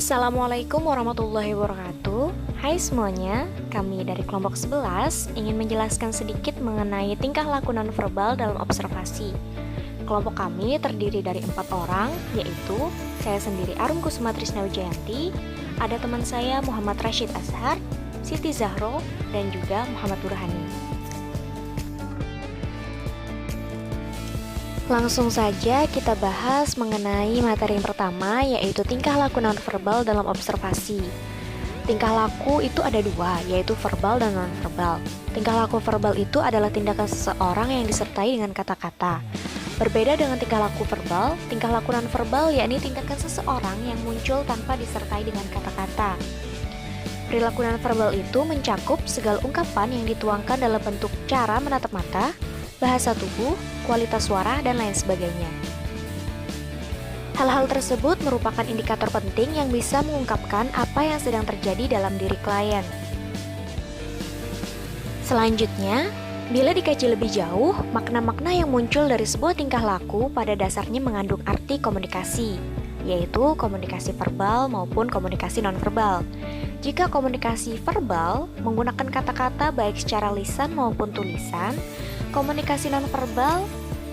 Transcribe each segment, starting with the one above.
Assalamualaikum warahmatullahi wabarakatuh. Hai semuanya, kami dari kelompok 11 ingin menjelaskan sedikit mengenai tingkah laku nonverbal dalam observasi. Kelompok kami terdiri dari 4 orang, yaitu saya sendiri Arum Kusuma Trisna Wijayanti, ada teman saya Muhammad Rashid Azhar, Siti Zahro, dan juga Muhammad Burhani. Langsung saja kita bahas mengenai materi yang pertama, yaitu tingkah laku nonverbal dalam observasi. Tingkah laku itu ada dua, yaitu verbal dan nonverbal. Tingkah laku verbal itu adalah tindakan seseorang yang disertai dengan kata-kata. Berbeda dengan tingkah laku verbal, tingkah laku nonverbal yakni tindakan seseorang yang muncul tanpa disertai dengan kata-kata. Perilaku nonverbal itu mencakup segala ungkapan yang dituangkan dalam bentuk cara menatap mata, bahasa tubuh, kualitas suara, dan lain sebagainya. Hal-hal tersebut merupakan indikator penting yang bisa mengungkapkan apa yang sedang terjadi dalam diri klien. Selanjutnya, bila dikaji lebih jauh, makna-makna yang muncul dari sebuah tingkah laku pada dasarnya mengandung arti komunikasi, yaitu komunikasi verbal maupun komunikasi nonverbal. Jika komunikasi verbal menggunakan kata-kata baik secara lisan maupun tulisan, komunikasi nonverbal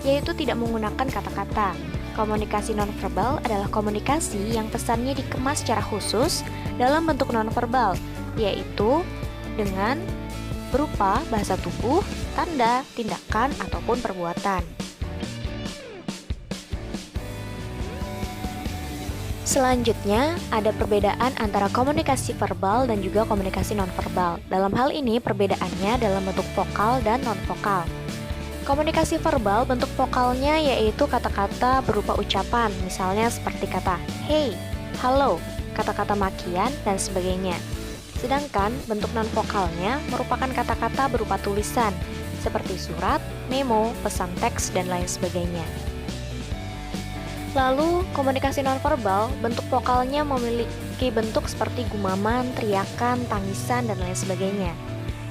yaitu tidak menggunakan kata-kata. Komunikasi nonverbal adalah komunikasi yang pesannya dikemas secara khusus dalam bentuk nonverbal, yaitu dengan berupa bahasa tubuh, tanda, tindakan, ataupun perbuatan. Selanjutnya, ada perbedaan antara komunikasi verbal dan juga komunikasi nonverbal. Dalam hal ini, perbedaannya dalam bentuk vokal dan non-vokal. Komunikasi verbal bentuk vokalnya yaitu kata-kata berupa ucapan, misalnya seperti kata hey, halo, kata-kata makian, dan sebagainya. Sedangkan bentuk non-vokalnya merupakan kata-kata berupa tulisan, seperti surat, memo, pesan teks, dan lain sebagainya. Lalu, komunikasi nonverbal, bentuk vokalnya memiliki bentuk seperti gumaman, teriakan, tangisan, dan lain sebagainya.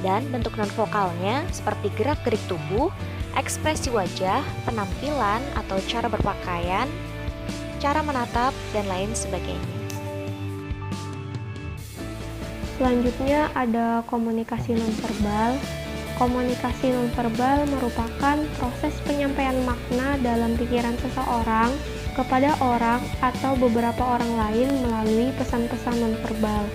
Dan bentuk nonvokalnya seperti gerak-gerik tubuh, ekspresi wajah, penampilan atau cara berpakaian, cara menatap, dan lain sebagainya. Selanjutnya ada komunikasi nonverbal. Komunikasi nonverbal merupakan proses penyampaian makna dalam pikiran seseorang kepada orang atau beberapa orang lain melalui pesan-pesan nonverbal.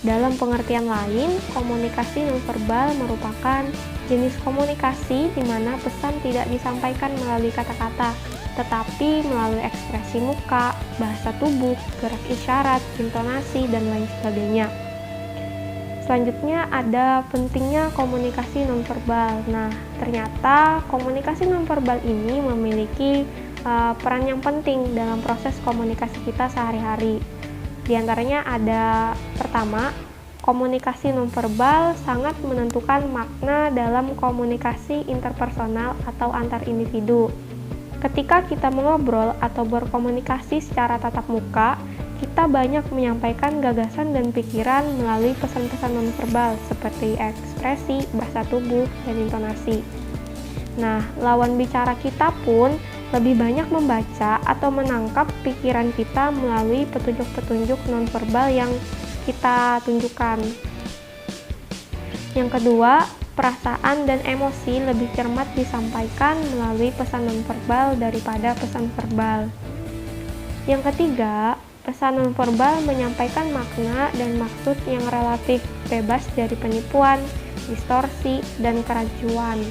Dalam pengertian lain, komunikasi nonverbal merupakan jenis komunikasi di mana pesan tidak disampaikan melalui kata-kata, tetapi melalui ekspresi muka, bahasa tubuh, gerak isyarat, intonasi, dan lain sebagainya. Selanjutnya ada pentingnya komunikasi nonverbal. Nah, ternyata komunikasi nonverbal ini memiliki peran yang penting dalam proses komunikasi kita sehari-hari. Di antaranya ada pertama, komunikasi nonverbal sangat menentukan makna dalam komunikasi interpersonal atau antar individu. Ketika kita mengobrol atau berkomunikasi secara tatap muka, kita banyak menyampaikan gagasan dan pikiran melalui pesan-pesan nonverbal seperti ekspresi, bahasa tubuh, dan intonasi. Nah, lawan bicara kita pun lebih banyak membaca atau menangkap pikiran kita melalui petunjuk-petunjuk nonverbal yang kita tunjukkan. Yang kedua, perasaan dan emosi lebih cermat disampaikan melalui pesan nonverbal daripada pesan verbal. Yang ketiga, pesan nonverbal menyampaikan makna dan maksud yang relatif bebas dari penipuan, distorsi, dan kerancuan.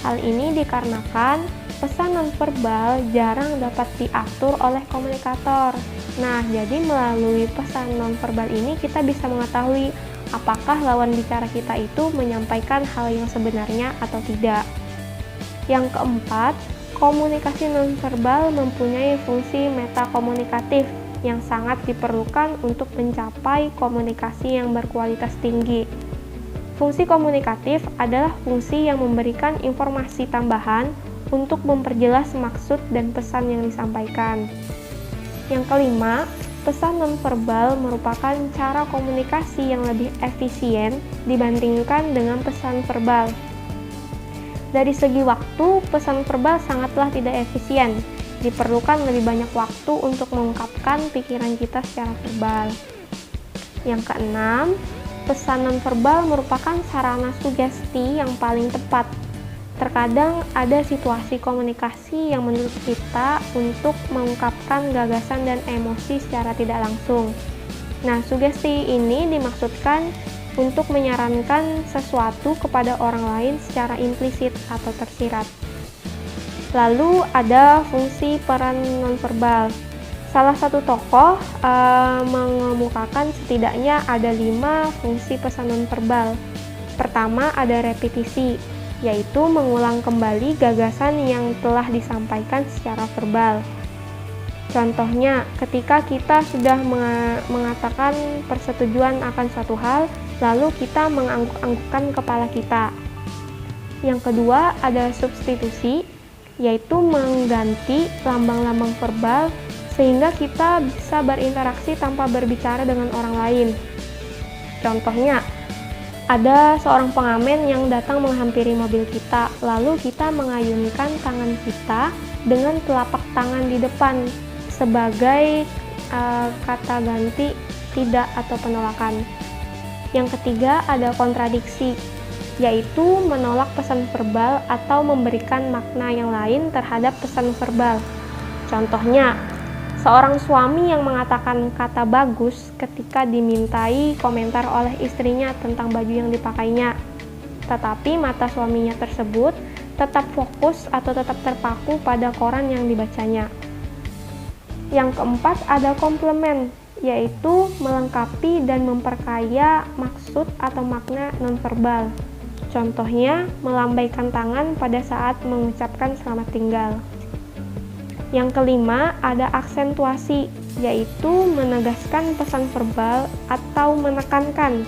Hal ini dikarenakan pesan nonverbal jarang dapat diatur oleh komunikator. Nah, jadi melalui pesan nonverbal ini kita bisa mengetahui apakah lawan bicara kita itu menyampaikan hal yang sebenarnya atau tidak. Yang keempat, komunikasi nonverbal mempunyai fungsi metakomunikatif yang sangat diperlukan untuk mencapai komunikasi yang berkualitas tinggi. Fungsi komunikatif adalah fungsi yang memberikan informasi tambahan untuk memperjelas maksud dan pesan yang disampaikan. Yang kelima, pesan nonverbal merupakan cara komunikasi yang lebih efisien dibandingkan dengan pesan verbal. Dari segi waktu, pesan verbal sangatlah tidak efisien. Diperlukan lebih banyak waktu untuk mengungkapkan pikiran kita secara verbal. Yang keenam, pesan nonverbal merupakan sarana sugesti yang paling tepat. Terkadang ada situasi komunikasi yang menurut kita untuk mengungkapkan gagasan dan emosi secara tidak langsung. Nah, sugesti ini dimaksudkan untuk menyarankan sesuatu kepada orang lain secara implisit atau tersirat. Lalu ada fungsi peran nonverbal. Salah satu tokoh mengemukakan setidaknya ada 5 fungsi pesan nonverbal. Pertama ada repetisi, yaitu mengulang kembali gagasan yang telah disampaikan secara verbal. Contohnya, ketika kita sudah mengatakan persetujuan akan suatu hal, lalu kita mengangguk-anggukkan kepala kita. Yang kedua ada substitusi, yaitu mengganti lambang-lambang verbal sehingga kita bisa berinteraksi tanpa berbicara dengan orang lain. Contohnya, ada seorang pengamen yang datang menghampiri mobil kita, lalu kita mengayunkan tangan kita dengan telapak tangan di depan sebagai kata ganti tidak atau penolakan. Yang ketiga ada kontradiksi, yaitu menolak pesan verbal atau memberikan makna yang lain terhadap pesan verbal. Contohnya, seorang suami yang mengatakan kata bagus ketika dimintai komentar oleh istrinya tentang baju yang dipakainya, tetapi mata suaminya tersebut tetap fokus atau tetap terpaku pada koran yang dibacanya. Yang keempat ada komplement, yaitu melengkapi dan memperkaya maksud atau makna nonverbal. Contohnya, melambaikan tangan pada saat mengucapkan selamat tinggal. Yang kelima ada aksentuasi, yaitu menegaskan pesan verbal atau menekankan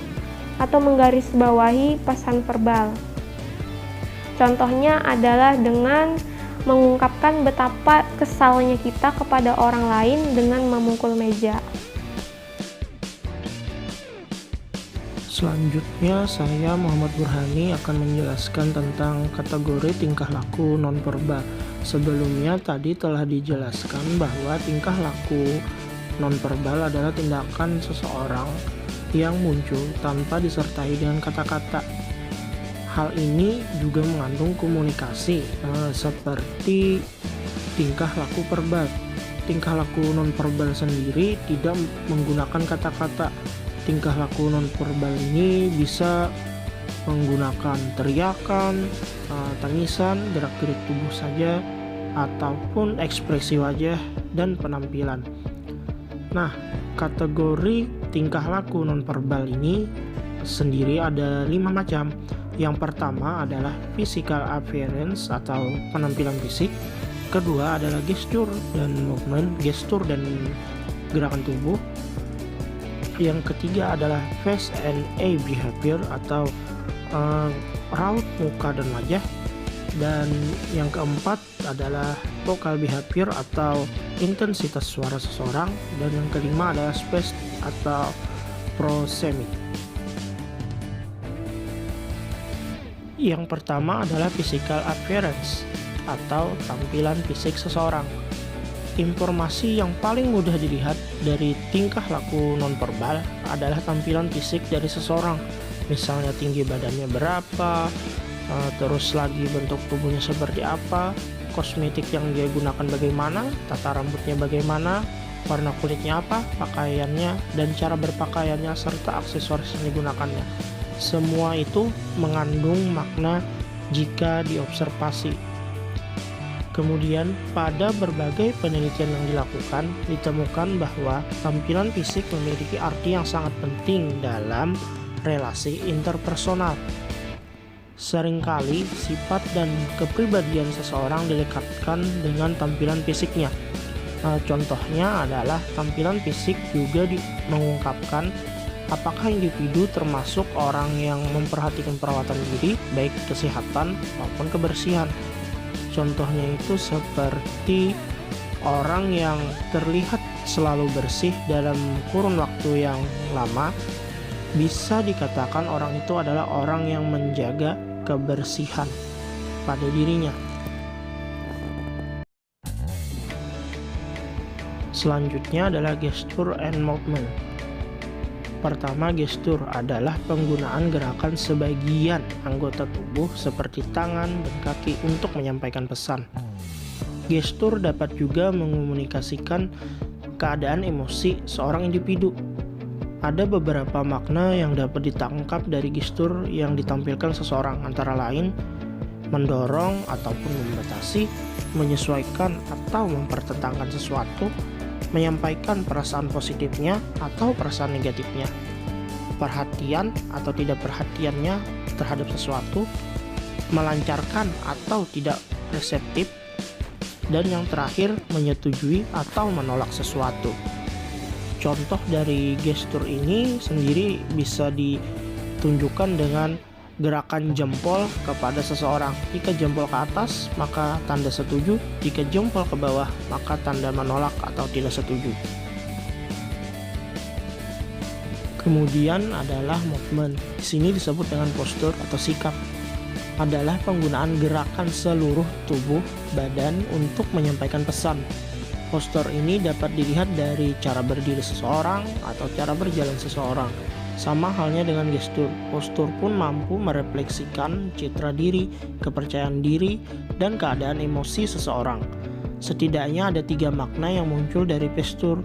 atau menggarisbawahi pesan verbal. Contohnya adalah dengan mengungkapkan betapa kesalnya kita kepada orang lain dengan memukul meja. Selanjutnya saya Muhammad Burhani akan menjelaskan tentang kategori tingkah laku nonverbal. Sebelumnya tadi telah dijelaskan bahwa tingkah laku nonverbal adalah tindakan seseorang yang muncul tanpa disertai dengan kata-kata. Hal ini juga mengandung komunikasi seperti tingkah laku verbal. Tingkah laku nonverbal sendiri tidak menggunakan kata-kata. Tingkah laku nonverbal ini bisa menggunakan teriakan, tangisan, gerak-gerik tubuh saja, ataupun ekspresi wajah dan penampilan. Nah, kategori tingkah laku nonverbal ini sendiri ada 5 macam. Yang pertama adalah physical appearance atau penampilan fisik. Kedua adalah gesture dan movement, gestur dan gerakan tubuh. Yang ketiga adalah face and eye behavior atau raut muka dan wajah. Dan yang keempat adalah vocal behavior atau intensitas suara seseorang. Dan yang kelima adalah space atau proxemity. Yang pertama adalah physical appearance atau tampilan fisik seseorang. Informasi yang paling mudah dilihat dari tingkah laku nonverbal adalah tampilan fisik dari seseorang. Misalnya tinggi badannya berapa, terus lagi bentuk tubuhnya seperti apa, kosmetik yang dia gunakan bagaimana, tata rambutnya bagaimana, warna kulitnya apa, pakaiannya, dan cara berpakaiannya serta aksesoris yang digunakannya. Semua itu mengandung makna jika diobservasi. Kemudian pada berbagai penelitian yang dilakukan ditemukan bahwa tampilan fisik memiliki arti yang sangat penting dalam relasi interpersonal. Seringkali sifat dan kepribadian seseorang dilekatkan dengan tampilan fisiknya. Contohnya adalah tampilan fisik juga mengungkapkan apakah individu termasuk orang yang memperhatikan perawatan diri, baik kesehatan maupun kebersihan. Contohnya itu seperti orang yang terlihat selalu bersih dalam kurun waktu yang lama, bisa dikatakan orang itu adalah orang yang menjaga kebersihan pada dirinya. Selanjutnya adalah gesture and movement. Pertama, gestur adalah penggunaan gerakan sebagian anggota tubuh seperti tangan dan kaki untuk menyampaikan pesan. Gestur dapat juga mengomunikasikan keadaan emosi seorang individu. Ada beberapa makna yang dapat ditangkap dari gestur yang ditampilkan seseorang, antara lain mendorong ataupun membatasi, menyesuaikan atau mempertentangkan sesuatu, menyampaikan perasaan positifnya atau perasaan negatifnya, perhatian atau tidak perhatiannya terhadap sesuatu, melancarkan atau tidak reseptif, dan yang terakhir menyetujui atau menolak sesuatu. Contoh dari gestur ini sendiri bisa ditunjukkan dengan gerakan jempol kepada seseorang. Jika jempol ke atas, maka tanda setuju. Jika jempol ke bawah, maka tanda menolak atau tidak setuju. Kemudian adalah movement. Di sini disebut dengan postur atau sikap. Adalah penggunaan gerakan seluruh tubuh badan untuk menyampaikan pesan. Postur ini dapat dilihat dari cara berdiri seseorang atau cara berjalan seseorang. Sama halnya dengan gestur, postur pun mampu merefleksikan citra diri, kepercayaan diri, dan keadaan emosi seseorang. Setidaknya ada 3 makna yang muncul dari postur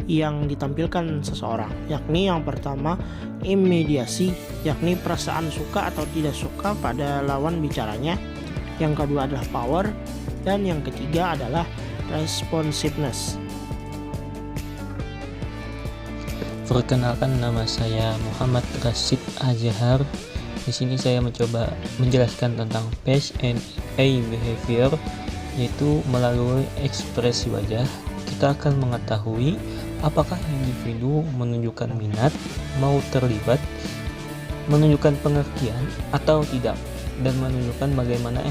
yang ditampilkan seseorang, yakni yang pertama, immediasi, yakni perasaan suka atau tidak suka pada lawan bicaranya. Yang kedua adalah power, dan yang ketiga adalah responsiveness. Perkenalkan, nama saya Muhammad Rashid Azhar. Di sini saya mencoba menjelaskan tentang face and eye behavior, yaitu melalui ekspresi wajah kita akan mengetahui apakah individu menunjukkan minat, mau terlibat, menunjukkan pengertian atau tidak, dan menunjukkan bagaimana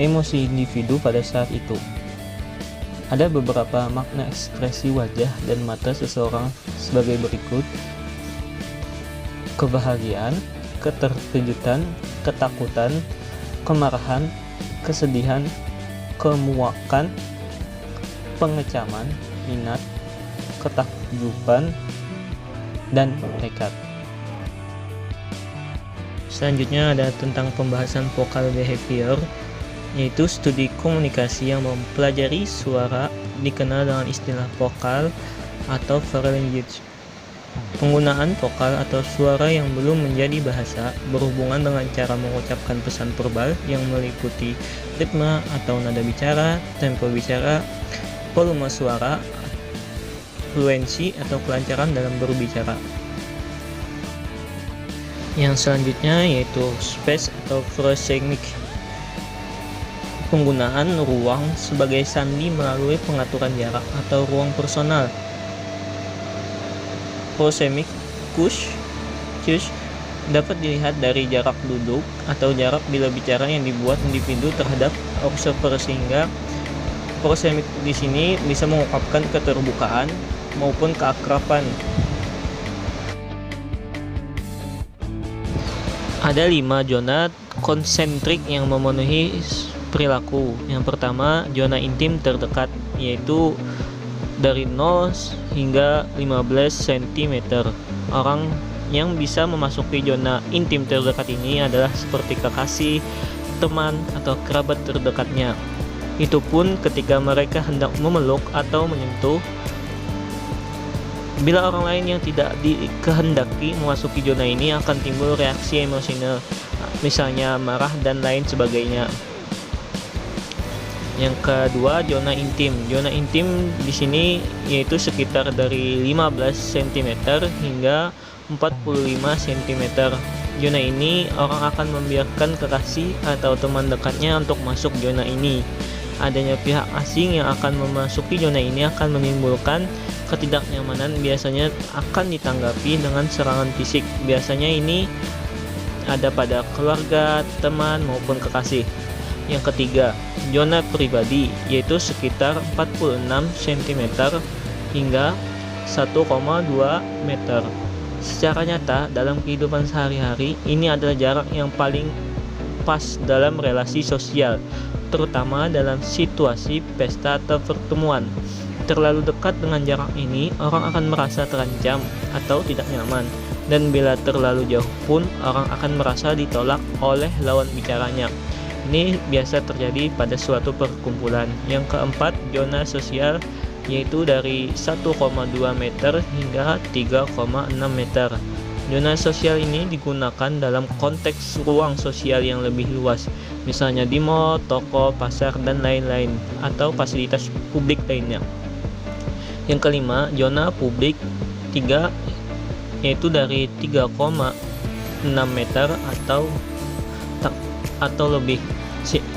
emosi individu pada saat itu. Ada beberapa makna ekspresi wajah dan mata seseorang sebagai berikut: kebahagiaan, keterkejutan, ketakutan, kemarahan, kesedihan, kemuakan, pengecaman, minat, ketakjuban, dan tekad. Selanjutnya ada tentang pembahasan vocal behavior, yaitu studi komunikasi yang mempelajari suara, dikenal dengan istilah vokal atau pharyngeal. Penggunaan vokal atau suara yang belum menjadi bahasa berhubungan dengan cara mengucapkan pesan verbal yang meliputi ritme atau nada bicara, tempo bicara, volume suara, fluensi atau kelancaran dalam berbicara. Yang selanjutnya yaitu space atau proxemic, penggunaan ruang sebagai sandi melalui pengaturan jarak atau ruang personal. Proxemic cues dapat dilihat dari jarak duduk atau jarak bila bicara yang dibuat individu terhadap observer, sehingga proxemic di sini bisa mengungkapkan keterbukaan maupun keakraban. Ada 5 zona konsentrik yang memenuhi perilaku. Yang pertama, zona intim terdekat, yaitu dari 0 hingga 15 cm. Orang yang bisa memasuki zona intim terdekat ini adalah seperti kekasih, teman, atau kerabat terdekatnya. Itu pun ketika mereka hendak memeluk atau menyentuh. Bila orang lain yang tidak dikehendaki memasuki zona ini, akan timbul reaksi emosional, misalnya marah dan lain sebagainya. Yang kedua, zona intim. Zona intim di sini yaitu sekitar dari 15 cm hingga 45 cm. Zona ini orang akan membiarkan kekasih atau teman dekatnya untuk masuk zona ini. Adanya pihak asing yang akan memasuki zona ini akan menimbulkan ketidaknyamanan, biasanya akan ditanggapi dengan serangan fisik. Biasanya ini ada pada keluarga, teman, maupun kekasih. Yang ketiga, zona pribadi, yaitu sekitar 46 cm hingga 1,2 meter. Secara nyata, dalam kehidupan sehari-hari, ini adalah jarak yang paling pas dalam relasi sosial, terutama dalam situasi pesta atau pertemuan. Terlalu dekat dengan jarak ini, orang akan merasa terancam atau tidak nyaman. dan bila terlalu jauh pun orang akan merasa ditolak oleh lawan bicaranya. Ini biasa terjadi pada suatu perkumpulan. Yang keempat, zona sosial, yaitu dari 1,2 meter hingga 3,6 meter. Zona sosial ini digunakan dalam konteks ruang sosial yang lebih luas, misalnya di mal, toko, pasar, dan lain-lain, atau fasilitas publik lainnya. Yang kelima, zona publik 3, yaitu dari 3,6 meter atau lebih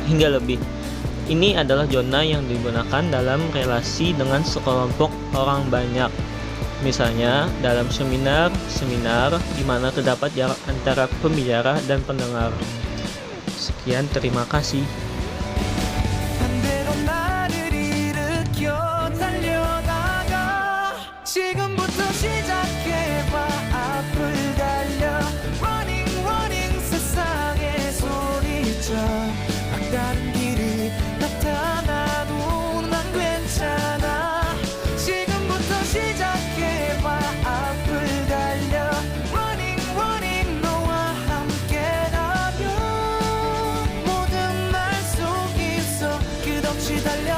hingga lebih. Ini adalah zona yang digunakan dalam relasi dengan sekelompok orang banyak. Misalnya dalam seminar di mana terdapat jarak antara pembicara dan pendengar. Sekian, terima kasih. 반대로 나를 일으켜 달려나가 지금부터 시작해봐 앞을 달려 Running running 세상에 소리쳐 막다른 길이 나타나도 난 괜찮아 지금부터 시작해봐 앞을 달려 Running running 너와 함께라면 모든 날 속 있어 끝없이 달려